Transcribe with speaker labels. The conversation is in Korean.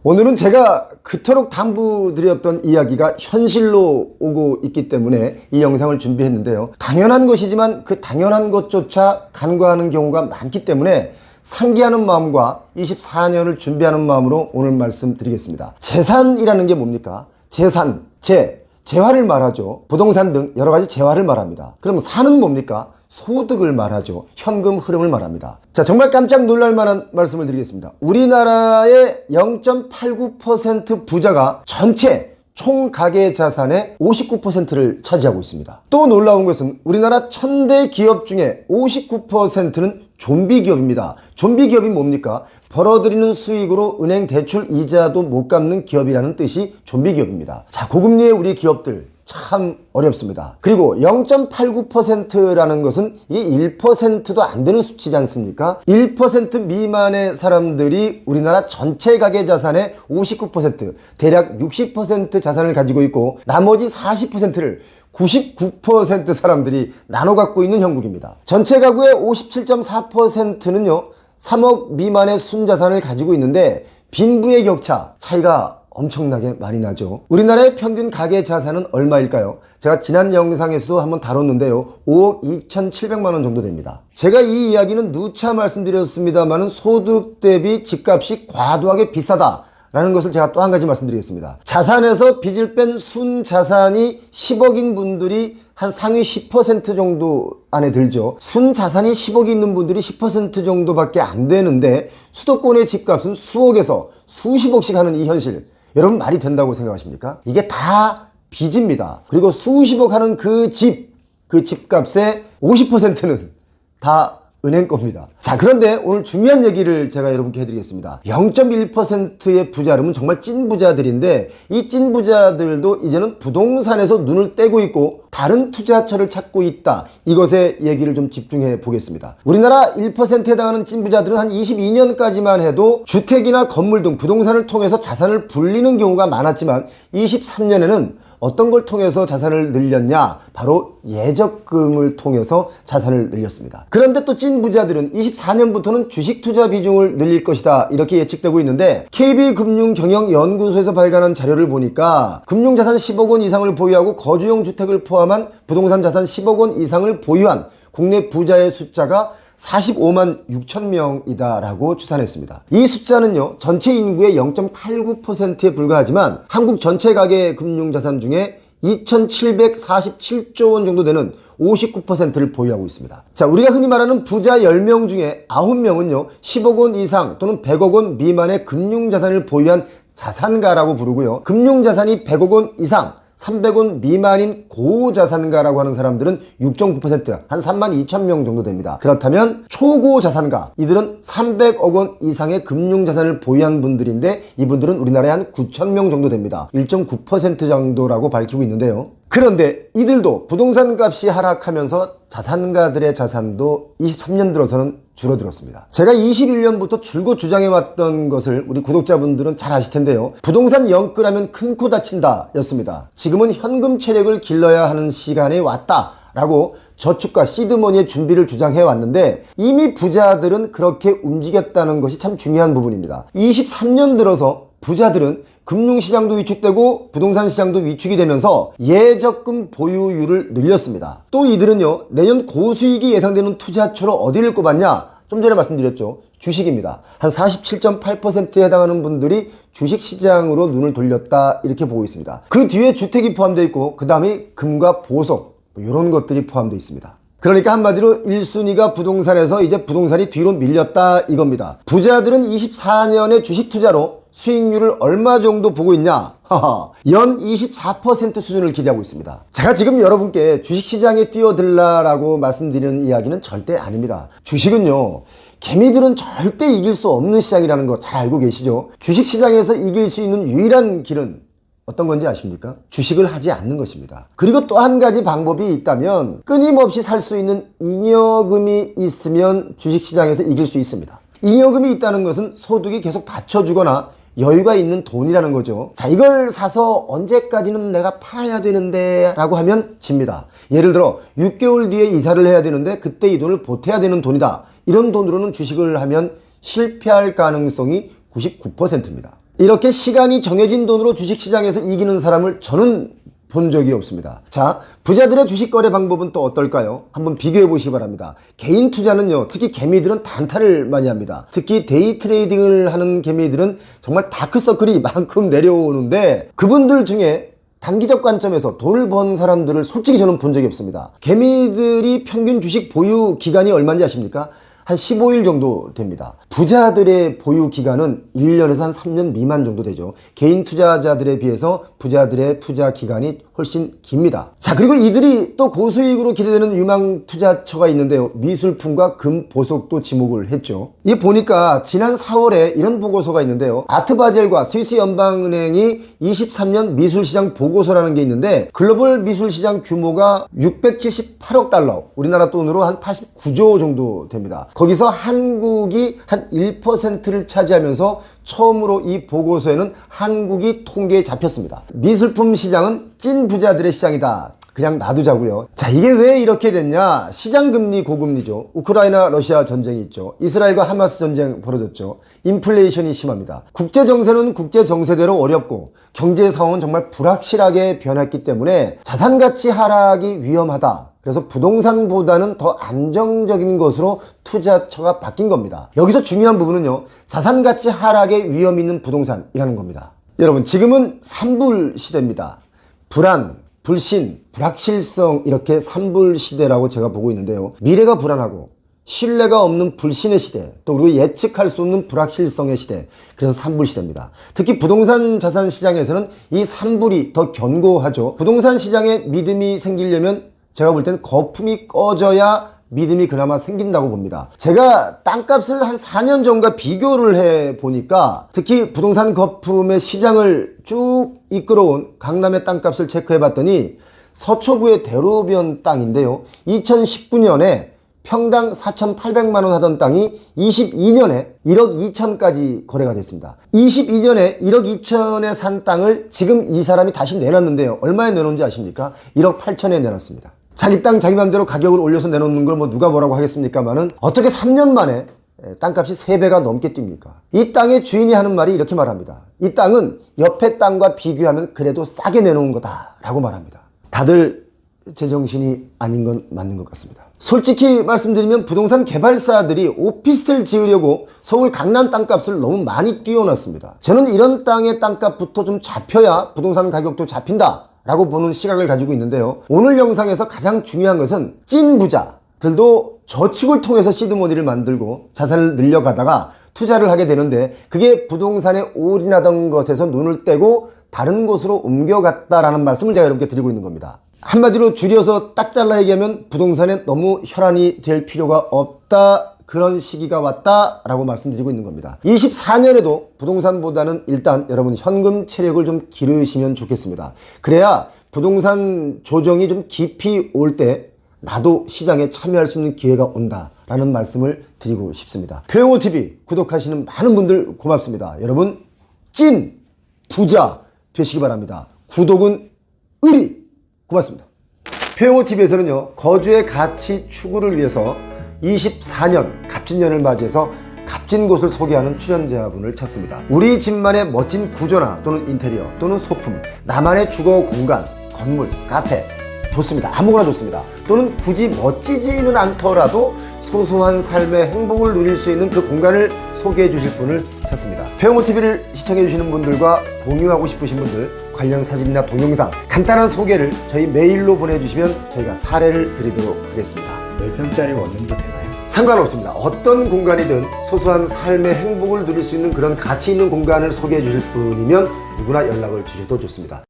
Speaker 1: 오늘은 제가 그토록 당부드렸던 이야기가 현실로 오고 있기 때문에 이 영상을 준비했는데요. 당연한 것이지만 그 당연한 것조차 간과하는 경우가 많기 때문에 상기하는 마음과 24년을 준비하는 마음으로 오늘 말씀드리겠습니다. 재산이라는 게 뭡니까? 재산, 재화를 말하죠. 부동산 등 여러 가지 재화를 말합니다. 그럼 산은 뭡니까? 소득을 말하죠. 현금 흐름을 말합니다. 자, 정말 깜짝 놀랄 만한 말씀을 드리겠습니다. 우리나라의 0.89% 부자가 전체 총 가계 자산의 59%를 차지하고 있습니다. 또 놀라운 것은 우리나라 1000대 기업 중에 59%는 좀비 기업입니다. 좀비 기업이 뭡니까? 벌어들이는 수익으로 은행 대출 이자도 못 갚는 기업이라는 뜻이 좀비 기업입니다. 자, 고금리의 우리 기업들 참 어렵습니다. 그리고 0.89%라는 것은 이게 1%도 안 되는 수치지 않습니까? 1% 미만의 사람들이 우리나라 전체 가계 자산의 59%, 대략 60% 자산을 가지고 있고 나머지 40%를 99% 사람들이 나눠 갖고 있는 형국입니다. 전체 가구의 57.4%는요 3억 미만의 순자산을 가지고 있는데 빈부의 격차 차이가 엄청나게 많이 나죠. 우리나라의 평균 가계 자산은 얼마일까요? 제가 지난 영상에서도 한번 다뤘는데요. 5억 2,700만 원 정도 됩니다. 제가 이 이야기는 누차 말씀드렸습니다만은 소득 대비 집값이 과도하게 비싸다 라는 것을 제가 또 한 가지 말씀드리겠습니다. 자산에서 빚을 뺀 순자산이 10억인 분들이 한 상위 10% 정도 안에 들죠. 순자산이 10억이 있는 분들이 10% 정도밖에 안 되는데 수도권의 집값은 수억에서 수십억씩 하는 이 현실, 여러분 말이 된다고 생각하십니까? 이게 다 빚입니다. 그리고 수십억 하는 그 집값의 50%는 다 은행 겁니다. 자, 그런데 오늘 중요한 얘기를 제가 여러분께 해드리겠습니다. 0.1%의 부자름은 정말 찐 부자들인데 이 찐 부자들도 이제는 부동산에서 눈을 떼고 있고 다른 투자처를 찾고 있다. 이것에 얘기를 좀 집중해 보겠습니다. 우리나라 1%에 해당하는 찐 부자들은 한 22년까지만 해도 주택이나 건물 등 부동산을 통해서 자산을 불리는 경우가 많았지만 23년에는 어떤 걸 통해서 자산을 늘렸냐? 바로 예적금을 통해서 자산을 늘렸습니다. 그런데 또 찐 부자들은 24년부터는 주식 투자 비중을 늘릴 것이다 이렇게 예측되고 있는데 KB금융경영연구소에서 발간한 자료를 보니까 금융자산 10억 원 이상을 보유하고 거주용 주택을 포함한 부동산 자산 10억 원 이상을 보유한 국내 부자의 숫자가 45만 6천 명이다 라고 추산했습니다. 이 숫자는요 전체 인구의 0.89%에 불과하지만 한국 전체 가계 금융자산 중에 2,747조 원 정도 되는 59%를 보유하고 있습니다. 자, 우리가 흔히 말하는 부자 10명 중에 9명은요 10억 원 이상 또는 100억 원 미만의 금융자산을 보유한 자산가라고 부르고요, 금융자산이 100억 원 이상 300원 미만인 고자산가라고 하는 사람들은 6.9%, 한 32,000명 정도 됩니다. 그렇다면 초고자산가, 이들은 300억 원 이상의 금융자산을 보유한 분들인데 이분들은 우리나라에 한 9,000명 정도 됩니다. 1.9% 정도라고 밝히고 있는데요. 그런데 이들도 부동산 값이 하락하면서 자산가들의 자산도 23년 들어서는 줄어들었습니다. 제가 21년부터 줄곧 주장해왔던 것을 우리 구독자분들은 잘 아실 텐데요. 부동산 영끌하면 큰 코 다친다 였습니다. 지금은 현금 체력을 길러야 하는 시간이 왔다 라고 저축과 시드머니의 준비를 주장해 왔는데 이미 부자들은 그렇게 움직였다는 것이 참 중요한 부분입니다. 23년 들어서 부자들은 금융시장도 위축되고 부동산 시장도 위축이 되면서 예적금 보유율을 늘렸습니다. 또 이들은요 내년 고수익이 예상되는 투자처로 어디를 꼽았냐? 좀 전에 말씀드렸죠. 주식입니다. 한 47.8%에 해당하는 분들이 주식시장으로 눈을 돌렸다 이렇게 보고 있습니다. 그 뒤에 주택이 포함되어 있고 그 다음에 금과 보석 이런 것들이 포함되어 있습니다. 그러니까 한마디로 1순위가 부동산에서 이제 부동산이 뒤로 밀렸다 이겁니다. 부자들은 24년의 주식 투자로 수익률을 얼마 정도 보고 있냐? 연 24% 수준을 기대하고 있습니다. 제가 지금 여러분께 주식시장에 뛰어들라라고 말씀드리는 이야기는 절대 아닙니다. 주식은요 개미들은 절대 이길 수 없는 시장이라는 거 잘 알고 계시죠? 주식시장에서 이길 수 있는 유일한 길은 어떤 건지 아십니까? 주식을 하지 않는 것입니다. 그리고 또 한 가지 방법이 있다면 끊임없이 살 수 있는 잉여금이 있으면 주식시장에서 이길 수 있습니다. 잉여금이 있다는 것은 소득이 계속 받쳐주거나 여유가 있는 돈이라는 거죠. 자, 이걸 사서 언제까지는 내가 팔아야 되는데 라고 하면 집니다. 예를 들어 6개월 뒤에 이사를 해야 되는데 그때 이 돈을 보태야 되는 돈이다. 이런 돈으로는 주식을 하면 실패할 가능성이 99%입니다. 이렇게 시간이 정해진 돈으로 주식시장에서 이기는 사람을 저는 본 적이 없습니다. 자, 부자들의 주식 거래 방법은 또 어떨까요? 한번 비교해 보시기 바랍니다. 개인 투자는요, 특히 개미들은 단타를 많이 합니다. 특히 데이 트레이딩을 하는 개미들은 정말 다크서클이 만큼 내려오는데, 그분들 중에 단기적 관점에서 돈을 번 사람들을 솔직히 저는 본 적이 없습니다. 개미들이 평균 주식 보유 기간이 얼마인지 아십니까? 한 15일 정도 됩니다. 부자들의 보유 기간은 1년에서 한 3년 미만 정도 되죠. 개인 투자자들에 비해서 부자들의 투자 기간이 훨씬 깁니다. 자, 그리고 이들이 또 고수익으로 기대되는 유망 투자처가 있는데요. 미술품과 금보석도 지목을 했죠. 이 보니까 지난 4월에 이런 보고서가 있는데요. 아트바젤과 스위스 연방은행이 23년 미술시장 보고서라는 게 있는데, 글로벌 미술시장 규모가 678억 달러, 우리나라 돈으로 한 89조 정도 됩니다. 거기서 한국이 한 1%를 차지하면서 처음으로 이 보고서에는 한국이 통계에 잡혔습니다. 미술품 시장은 찐 부자들의 시장이다. 그냥 놔두자고요. 자, 이게 왜 이렇게 됐냐? 시장금리 고금리죠. 우크라이나 러시아 전쟁이 있죠. 이스라엘과 하마스 전쟁 벌어졌죠. 인플레이션이 심합니다. 국제정세는 국제정세대로 어렵고 경제 상황은 정말 불확실하게 변했기 때문에 자산가치 하락이 위험하다. 그래서 부동산보다는 더 안정적인 것으로 투자처가 바뀐 겁니다. 여기서 중요한 부분은요, 자산가치 하락의 위험이 있는 부동산이라는 겁니다. 여러분, 지금은 산불 시대입니다. 불안, 불신, 불확실성, 이렇게 산불 시대라고 제가 보고 있는데요. 미래가 불안하고 신뢰가 없는 불신의 시대, 또 그리고 예측할 수 없는 불확실성의 시대, 그래서 산불 시대입니다. 특히 부동산 자산 시장에서는 이 산불이 더 견고하죠. 부동산 시장에 믿음이 생기려면 제가 볼 때는 거품이 꺼져야 믿음이 그나마 생긴다고 봅니다. 제가 땅값을 한 4년 전과 비교를 해보니까, 특히 부동산 거품의 시장을 쭉 이끌어온 강남의 땅값을 체크해봤더니 서초구의 대로변 땅인데요. 2019년에 평당 4,800만 원 하던 땅이 22년에 1억 2천까지 거래가 됐습니다. 22년에 1억 2천에 산 땅을 지금 이 사람이 다시 내놨는데요. 얼마에 내놓은지 아십니까? 1억 8천에 내놨습니다. 자기 땅 자기 맘대로 가격을 올려서 내놓는 걸 뭐 누가 뭐라고 하겠습니까만은, 어떻게 3년 만에 땅값이 3배가 넘게 뜁니까? 이 땅의 주인이 하는 말이 이렇게 말합니다. 이 땅은 옆에 땅과 비교하면 그래도 싸게 내놓은 거다 라고 말합니다. 다들 제정신이 아닌 건 맞는 것 같습니다. 솔직히 말씀드리면 부동산 개발사들이 오피스텔 지으려고 서울 강남 땅값을 너무 많이 띄워놨습니다. 저는 이런 땅의 땅값부터 좀 잡혀야 부동산 가격도 잡힌다 라고 보는 시각을 가지고 있는데요. 오늘 영상에서 가장 중요한 것은 찐 부자들도 저축을 통해서 시드머니를 만들고 자산을 늘려가다가 투자를 하게 되는데, 그게 부동산에 올인하던 것에서 눈을 떼고 다른 곳으로 옮겨갔다라는 말씀을 제가 여러분께 드리고 있는 겁니다. 한마디로 줄여서 딱 잘라 얘기하면 부동산에 너무 혈안이 될 필요가 없다, 그런 시기가 왔다 라고 말씀드리고 있는 겁니다. 24년에도 부동산보다는 일단 여러분 현금 체력을 좀 기르시면 좋겠습니다. 그래야 부동산 조정이 좀 깊이 올 때 나도 시장에 참여할 수 있는 기회가 온다 라는 말씀을 드리고 싶습니다. 표영호TV 구독하시는 많은 분들 고맙습니다. 여러분 찐 부자 되시기 바랍니다. 구독은 의리. 고맙습니다. 표영호TV에서는요, 거주의 가치 추구를 위해서 24년 갑진년을 맞이해서 값진 곳을 소개하는 출연자분을 찾습니다. 우리 집만의 멋진 구조나 또는 인테리어 또는 소품, 나만의 주거 공간, 건물, 카페 좋습니다. 아무거나 좋습니다. 또는 굳이 멋지지는 않더라도 소소한 삶의 행복을 누릴 수 있는 그 공간을 소개해 주실 분을 찾습니다. 표영호TV를 시청해 주시는 분들과 공유하고 싶으신 분들, 관련 사진이나 동영상 간단한 소개를 저희 메일로 보내주시면 저희가 사례를 드리도록 하겠습니다.
Speaker 2: 10평짜리 원룸도 되나요?
Speaker 1: 상관없습니다. 어떤 공간이든 소소한 삶의 행복을 누릴 수 있는 그런 가치 있는 공간을 소개해 주실 분이면 누구나 연락을 주셔도 좋습니다.